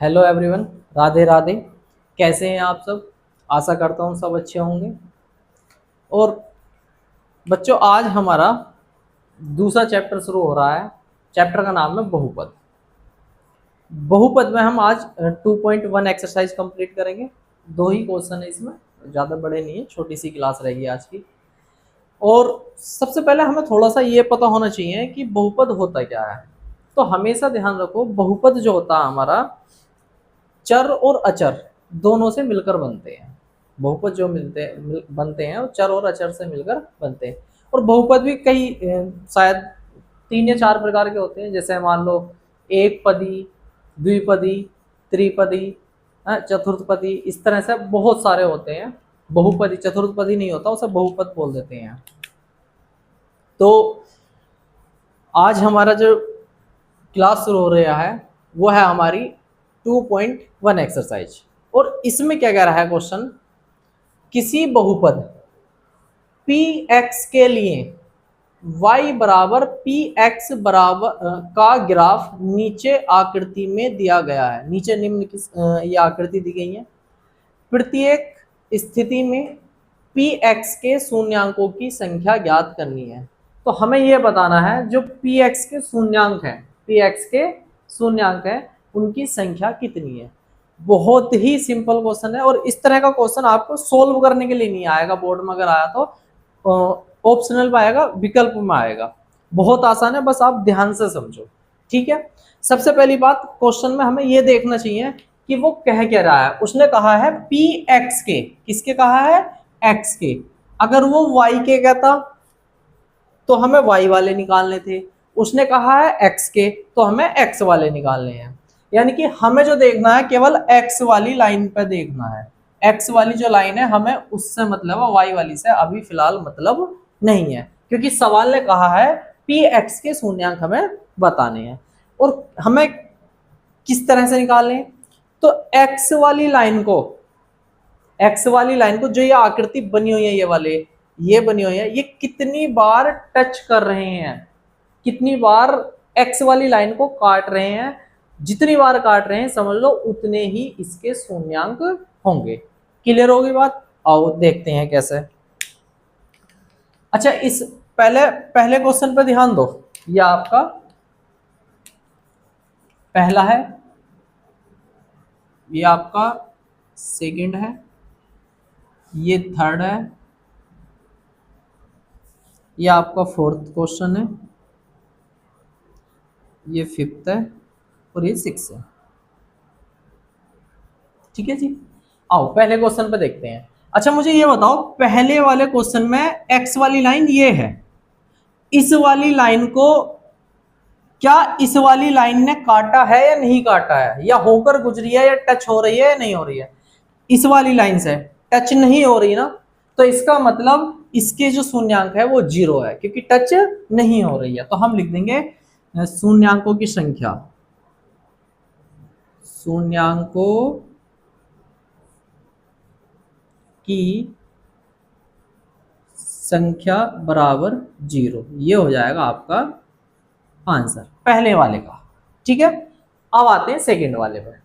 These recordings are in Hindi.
Hello everyone, Radhe Radhe. कैसे हैं आप सब? आशा करता हूँ सब अच्छे होंगे। और बच्चों, आज हमारा दूसरा चैप्टर शुरू हो रहा है। चैप्टर का नाम है बहुपद। बहुपद में हम आज 2.1 एक्सरसाइज कंप्लीट करेंगे। दो ही क्वेश्चन है इसमें, ज़्यादा बड़े नहीं है, छोटी सी क्लास रहेगी आज की। और सबसे पहले हमें थोड़ा सा ये पता होना चाहिए कि बहुपद होता क्या है। तो हमेशा ध्यान रखो, बहुपद जो होता है हमारा चर और अचर दोनों से मिलकर बनते हैं। बहुपद जो बनते हैं वो चर और अचर से मिलकर बनते हैं। और बहुपद भी कई शायद 3 या 4 प्रकार के होते हैं। जैसे मान लो एक पदी, द्विपदी, त्रिपदी, चतुर्थपदी, इस तरह से बहुत सारे होते हैं। बहुपदी, चतुर्थपदी नहीं होता, उसे बहुपद बोल देते हैं। तो आज हमारा जो क्लास शुरू हो रहा है वो है हमारी 2.1 एक्सरसाइज। और इसमें क्या कह रहा है क्वेश्चन, किसी बहुपद px के लिए y बराबर px बराबर का ग्राफ नीचे आकृति में दिया गया है। नीचे निम्न ये आकृति दी गई है। प्रत्येक स्थिति में px के शून्यांकों की संख्या ज्ञात करनी है। तो हमें यह बताना है जो px के शून्यांक है, px के शून्यांक है, उनकी संख्या कितनी है। बहुत ही सिंपल क्वेश्चन है। और इस तरह का क्वेश्चन आपको सोल्व करने के लिए नहीं आएगा बोर्ड में, अगर आया तो ऑप्शनल में आएगा, विकल्प में आएगा। बहुत आसान है, बस आप ध्यान से समझो, ठीक है। सबसे पहली बात, क्वेश्चन में हमें यह देखना चाहिए कि वो कह क्या रहा है। उसने कहा है px के, किसके कहा है? x के। अगर वो y के कहता तो हमें y वाले निकालने थे। उसने कहा है x के, तो हमें x वाले निकालने हैं। यानी कि हमें जो देखना है केवल x वाली लाइन पे देखना है। x वाली जो लाइन है हमें उससे मतलब है, y वाली से अभी फिलहाल मतलब नहीं है, क्योंकि सवाल ने कहा है px के शून्यांक हमें बताने हैं। और हमें किस तरह से निकालने, तो x वाली लाइन को जो ये आकृति बनी हुई है, ये बनी हुई है, ये कितनी बार टच कर रहे हैं, कितनी बार x वाली लाइन को काट रहे हैं। जितनी बार काट रहे हैं समझ लो उतने ही इसके शून्यांक होंगे। क्लियर होगी बात? आओ देखते हैं कैसे। अच्छा, इस पहले क्वेश्चन पे ध्यान दो। ये आपका पहला है, ये आपका सेकंड है, ये थर्ड है, ये आपका फोर्थ क्वेश्चन है, ये फिफ्थ है और ये 6 है। ठीक है जी। आओ पहले क्वेश्चन पे देखते हैं। अच्छा, मुझे ये बताओ, पहले वाले क्वेश्चन में x वाली लाइन ये है, इस वाली लाइन को क्या इस वाली लाइन ने काटा है या नहीं काटा है, या होकर गुजरी है, या टच हो रही है या नहीं हो रही है? इस वाली लाइन से टच नहीं हो रही ना, तो इसका मतलब इसके जो शून्यांक है वो 0 है, क्योंकि टच नहीं हो रही है। तो हम लिख देंगे शून्यांकों की संख्या, शून्यांकों की संख्या बराबर 0। ये हो जाएगा आपका आंसर पहले वाले का। ठीक है, अब आते हैं सेकंड वाले पर।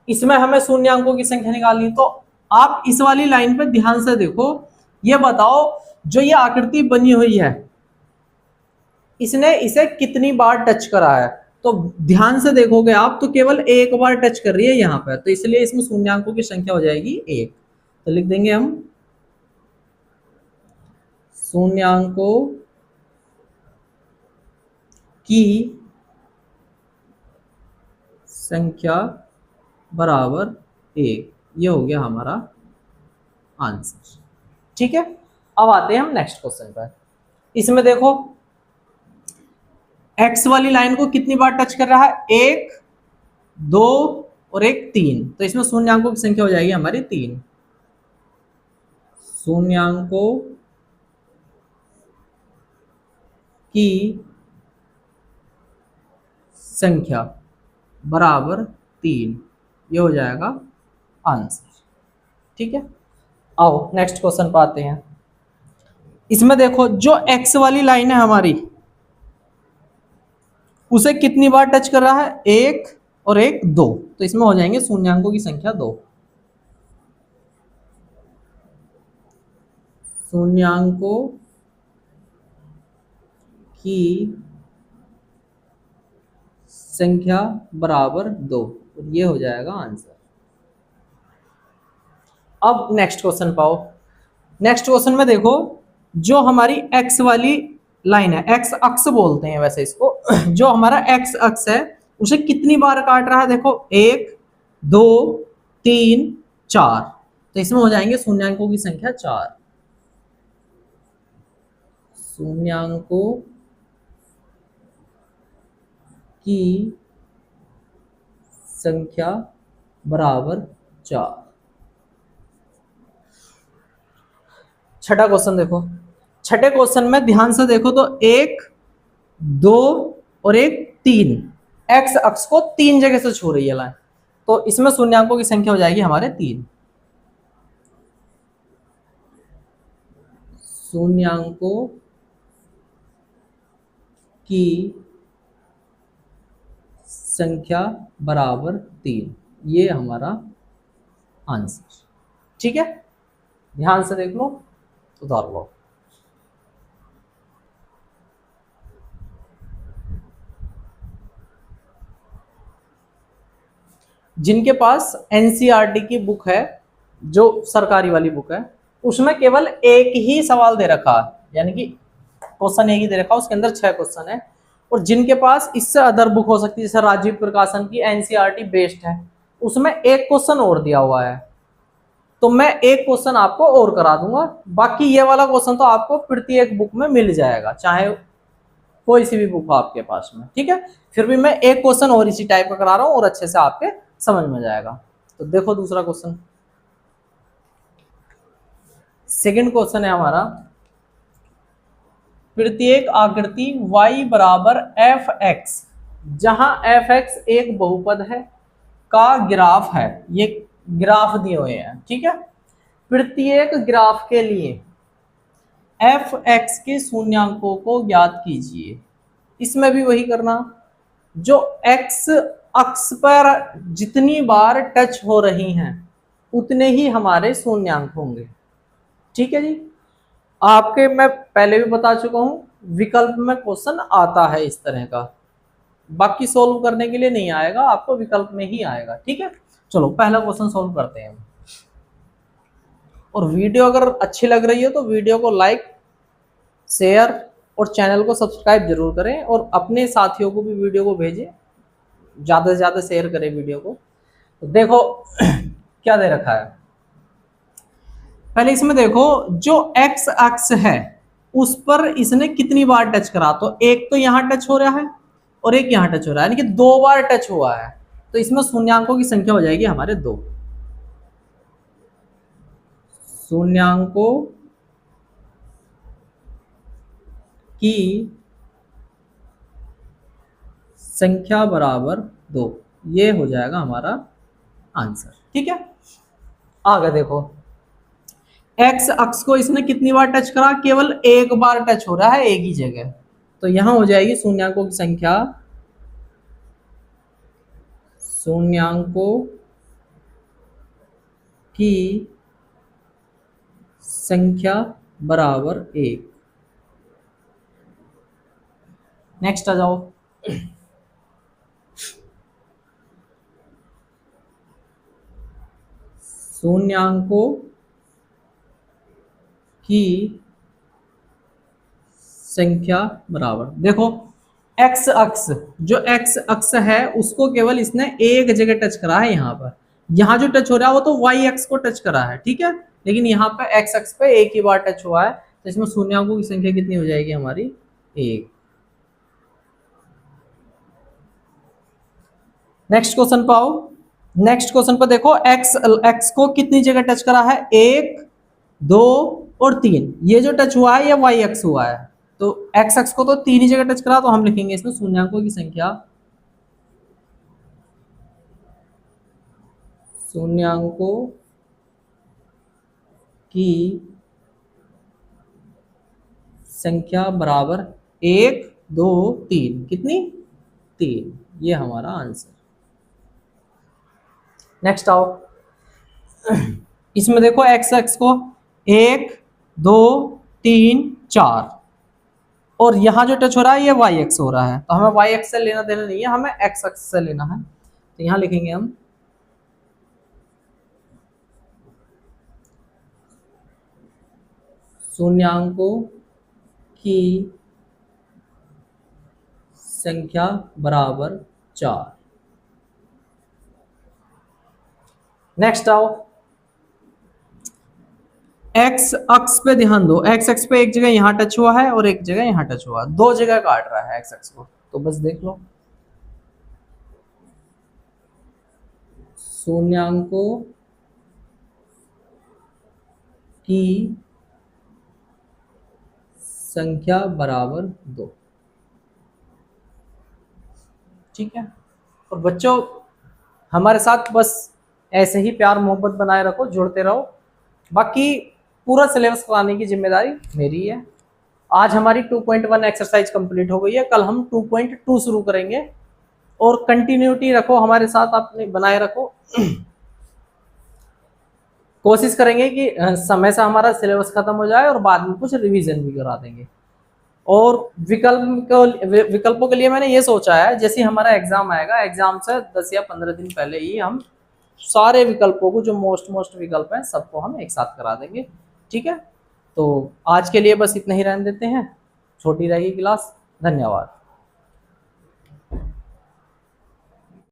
इसमें हमें शून्यांकों की संख्या निकालनी, तो आप इस वाली लाइन पर ध्यान से देखो। ये बताओ, जो ये आकृति बनी हुई है इसने इसे कितनी बार टच करा है? तो ध्यान से देखोगे आप तो केवल एक बार टच कर रही है यहाँ पर, तो इसलिए इसमें शून्यांकों की संख्या हो जाएगी 1। तो लिख देंगे हम शून्यांकों की संख्या बराबर 1। ये हो गया हमारा आंसर। ठीक है, अब आते हैं हम नेक्स्ट क्वेश्चन पर। इसमें देखो, x वाली लाइन को कितनी बार टच कर रहा है? 1, 2 और 1, 3। तो इसमें शून्यांकों की संख्या हो जाएगी हमारी 3। शून्यांकों की संख्या बराबर 3। ये हो जाएगा आंसर। ठीक है, आओ नेक्स्ट क्वेश्चन पर आते हैं। इसमें देखो, जो x वाली लाइन है हमारी, उसे कितनी बार टच कर रहा है? 1 और एक 2, तो इसमें हो जाएंगे शून्यांकों की संख्या 2। शून्यांकों की संख्या बराबर 2, ये हो जाएगा आंसर। अब नेक्स्ट क्वेश्चन पाओ। नेक्स्ट क्वेश्चन में देखो, जो हमारी एक्स वाली लाइन है, एक्स अक्ष बोलते हैं वैसे इसको, जो हमारा एक्स अक्ष है उसे कितनी बार काट रहा है, देखो 1 2 3 4, तो इसमें हो जाएंगे शून्यांकों की संख्या 4। शून्यांकों की संख्या बराबर 4। छठा क्वेश्चन देखो। छठे क्वेश्चन में ध्यान से देखो तो 1 2 और एक 3, एक्स अक्ष को 3 जगह से छू रही है लाइन, तो इसमें शून्यांकों की संख्या हो जाएगी हमारे 3। शून्यांकों की संख्या बराबर 3, ये हमारा आंसर। ठीक है, ध्यान से देख लो, उतार लो। जिनके पास एनसीईआरटी की बुक है, जो सरकारी वाली बुक है, उसमें केवल एक ही सवाल दे रखा है, यानी कि क्वेश्चन एक ही दे रखा है, उसके अंदर 6 क्वेश्चन है। और जिनके पास इससे अदर बुक हो सकती है, जैसे राजीव प्रकाशन की एनसीईआरटी बेस्ड है, उसमें एक क्वेश्चन और दिया हुआ है, तो मैं एक क्वेश्चन आपको और करा दूंगा। बाकी ये वाला क्वेश्चन तो आपको प्रत्येक बुक में मिल जाएगा, चाहे कोई सी भी बुक हो आपके पास में। ठीक है, फिर भी मैं एक क्वेश्चन और इसी टाइप का करा रहा हूं और अच्छे से आपके समझ में जाएगा। तो देखो दूसरा क्वेश्चन, सेकंड क्वेश्चन है हमारा, प्रत्येक आकृति y बराबर एफ एक्स, जहां एफ एक्स एक बहुपद है का ग्राफ है, ये ग्राफ दिए हुए हैं। ठीक है, प्रत्येक ग्राफ के लिए एफ एक्स के शून्यांकों को ज्ञात कीजिए। इसमें भी वही करना, जो एक्स अक्ष पर जितनी बार टच हो रही हैं उतने ही हमारे शून्यांक होंगे। ठीक है जी, आपके मैं पहले भी बता चुका हूं, विकल्प में क्वेश्चन आता है इस तरह का, बाकी सोल्व करने के लिए नहीं आएगा, आपको विकल्प में ही आएगा। ठीक है, चलो पहला क्वेश्चन सोल्व करते हैं। और वीडियो अगर अच्छी लग रही है तो वीडियो को लाइक शेयर और चैनल को सब्सक्राइब जरूर करें, और अपने साथियों को भी वीडियो को भेजें, ज़्यादा से ज़्यादा शेयर करें वीडियो को। तो देखो क्या दे रखा है, पहले इसमें देखो, जो एक्स अक्ष है उस पर इसने कितनी बार टच करा, तो एक तो यहां टच हो रहा है और एक यहां टच हो रहा है, यानी कि 2 बार टच हुआ है, तो इसमें शून्यांकों की संख्या हो जाएगी हमारे 2। शून्यांकों की संख्या बराबर 2, ये हो जाएगा हमारा आंसर। ठीक है, आगे देखो, एक्स अक्ष को इसने कितनी बार टच करा, केवल एक बार टच हो रहा है एक ही जगह, तो यहां हो जाएगी शून्यांकों की संख्या, शून्यांकों की संख्या बराबर 1। नेक्स्ट आ जाओ, शून्यांकों की संख्या बराबर, देखो एक्स अक्ष, जो एक्स अक्ष है उसको केवल इसने एक जगह टच करा है, यहाँ पर, यहाँ जो टच हो रहा है वो तो वाई एक्स को टच करा है। ठीक है, लेकिन यहाँ पे एक्स अक्ष पे एक ही बार टच हुआ है, तो इसमें शून्यांकों की संख्या कितनी हो जाएगी हमारी, 1। नेक्स्ट क्वेश्चन पाओ। नेक्स्ट क्वेश्चन पर देखो, एक्स एक्स को कितनी जगह टच करा है, 1 2 और 3, ये जो टच हुआ है ये वाई एक्स हुआ है, तो एक्स एक्स को तो 3 ही जगह टच करा, तो हम लिखेंगे इसमें शून्यांकों की संख्या, शून्यांकों की संख्या बराबर 1 2 3, कितनी, 3, ये हमारा आंसर। नेक्स्ट आओ, इसमें देखो एक्स एक्स को 1 2 3 4 और यहां जो टच हो रहा है ये वाई एक्स हो रहा है, तो हमें वाई एक्स से लेना देना नहीं है, हमें एक्स एक्स से लेना है। तो यहां लिखेंगे हम शून्यांकों की संख्या बराबर 4। नेक्स्ट आओ, एक्स अक्ष पे ध्यान दो, एक्स अक्ष पे एक जगह यहां टच हुआ है और एक जगह यहां टच हुआ है, दो जगह काट रहा है एक्स अक्ष को, तो बस देख लो शून्यांकों की संख्या बराबर 2। ठीक है, और बच्चों हमारे साथ बस ऐसे ही प्यार मोहब्बत बनाए रखो, जुड़ते रहो, बाकी पूरा सिलेबस कराने की जिम्मेदारी मेरी है। आज हमारी 2.1 एक्सरसाइज कंप्लीट हो गई है, कल हम 2.2 शुरू करेंगे, और कंटिन्यूटी रखो हमारे साथ, अपने बनाए रखो। कोशिश करेंगे कि समय से हमारा सिलेबस खत्म हो जाए और बाद में कुछ रिवीजन भी करा देंगे। और विकल्पों के लिए मैंने ये सोचा है, जैसे हमारा एग्जाम आएगा, एग्जाम से 10 या 15 दिन पहले ही हम सारे विकल्पों को, जो मोस्ट विकल्प हैं, सबको हम एक साथ करा देंगे। ठीक है, तो आज के लिए बस इतना ही रहने देते हैं, छोटी रहेगी क्लास। धन्यवाद।